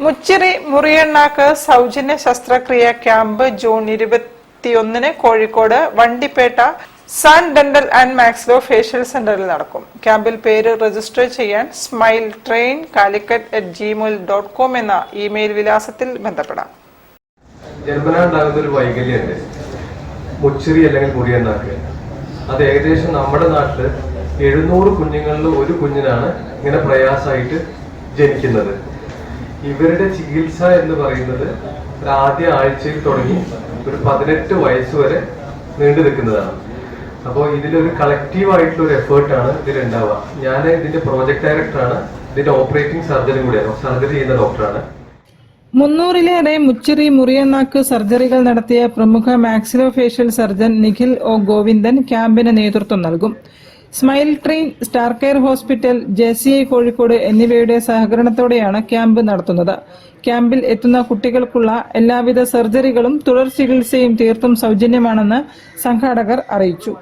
മുച്ചിറി മുറിയെണ്ണാക്ക് സൗജന്യ ശസ്ത്രക്രിയ camp June 21 Kozhikode Vandipetta sun dental and maxillofacial സെന്ററിൽ നടക്കും. ക്യാമ്പിൽ പേര് രജിസ്റ്റർ ചെയ്യാൻ smiletrain.calicut@gmail.com എന്ന ഇമെയിൽ വിലാസത്തിൽ ബന്ധപ്പെടാം. ജന്മനാ ഉണ്ടാകുന്ന ഒരു വൈകല്യമുണ്ട്, മുച്ചിറി അല്ലെങ്കിൽ മുറിയെണ്ണാക്ക്. അത് ഏകദേശം നമ്മുടെ നാട്ടില് 700 കുഞ്ഞുങ്ങളിൽ ഒരു കുഞ്ഞിനാണ് ഇങ്ങനെ പ്രയാസമായിട്ട് ജനിക്കുന്നത്. ഇവരുടെ ചികിത്സ എന്ന് പറയുന്നത് ഒരു ആദ്യ ആഴ്ചയിൽ തുടങ്ങി ഒരു 18 വയസ്സ് വരെ നീണ്ടു നിൽക്കുന്നതാണ്. അപ്പോൾ ഇതിലൊരു കളക്റ്റീവ് ആയിട്ടുള്ള ഒരു എഫേർട്ടാണ് ഇതിലുണ്ടാവുക. ഞാൻ ഇതിന്റെ പ്രോജക്ട് ഡയറക്ടറാണ്, ഇതിന്റെ ഓപ്പറേറ്റിംഗ് സർജറി കൂടിയാണ്, സർജറി ചെയ്യുന്ന ഡോക്ടറാണ്. 300-ലേറെ മുച്ചിറി മുറിയെണ്ണാക്ക് സർജറികൾ നടത്തിയ പ്രമുഖ maxillo facial surgeon Nikhil O Govindan ക്യാമ്പിന് നേതൃത്വം നൽകും. Smile train, star care hospital, JCI Kozhikode എന്നിവയുടെ സഹകരണത്തോടെയാണ് ക്യാമ്പ് നടത്തുന്നത്. ക്യാമ്പിൽ എത്തുന്ന കുട്ടികൾക്കുള്ള എല്ലാവിധ സർജറികളും തുടർ ചികിത്സയും തീർത്തും സൗജന്യമാണെന്ന് സംഘാടകർ അറിയിച്ചു.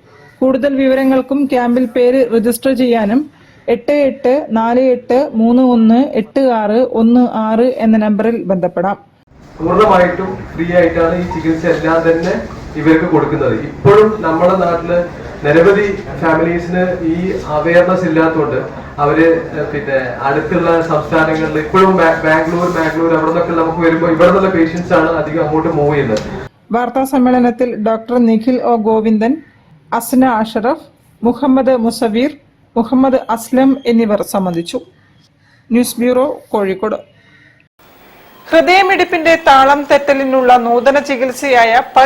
കൂടുതൽ വിവരങ്ങൾക്കും ക്യാമ്പിൽ പേര് രജിസ്റ്റർ ചെയ്യാനും 8848318616 എന്ന നമ്പറിൽ ബന്ധപ്പെടാം. പൂർണ്ണമായിട്ടും ഫ്രീ ആയിട്ടാണ് ഈ ചികിത്സ എല്ലാം തന്നെ ഇവർക്ക് കൊടുക്കുന്നത്. ഇപ്പോഴും നമ്മുടെ നാട്ടില് നിരവധി ഫാമിലീസിന് ഈ അവയർനെസ് ഇല്ലാത്തതുകൊണ്ട് അവര് അടുത്തുള്ള സംസ്ഥാനങ്ങളിൽ ഇപ്പോഴും ബാംഗ്ലൂർ അവിടെ നിന്നൊക്കെ നമുക്ക് വരുമ്പോൾ ഇവിടെ നിന്നുള്ള പേഷ്യൻസ് ആണ് അധികം അങ്ങോട്ട് മൂവ് ചെയ്യുന്നത്. വാർത്താ സമ്മേളനത്തിൽ ഡോക്ടർ നിഖിൽ ഒ ഗോവിന്ദൻ, അസ്ന അഷറഫ്, മുഹമ്മദ് മുസവീർ, മുഹമ്മദ് അസ്ലം എന്നിവർ സംബന്ധിച്ചു. News bureau, Kozhikode. ഹൃദയമിടിപ്പിന്റെ താളം തെറ്റലിനുള്ള നൂതന ചികിത്സയായ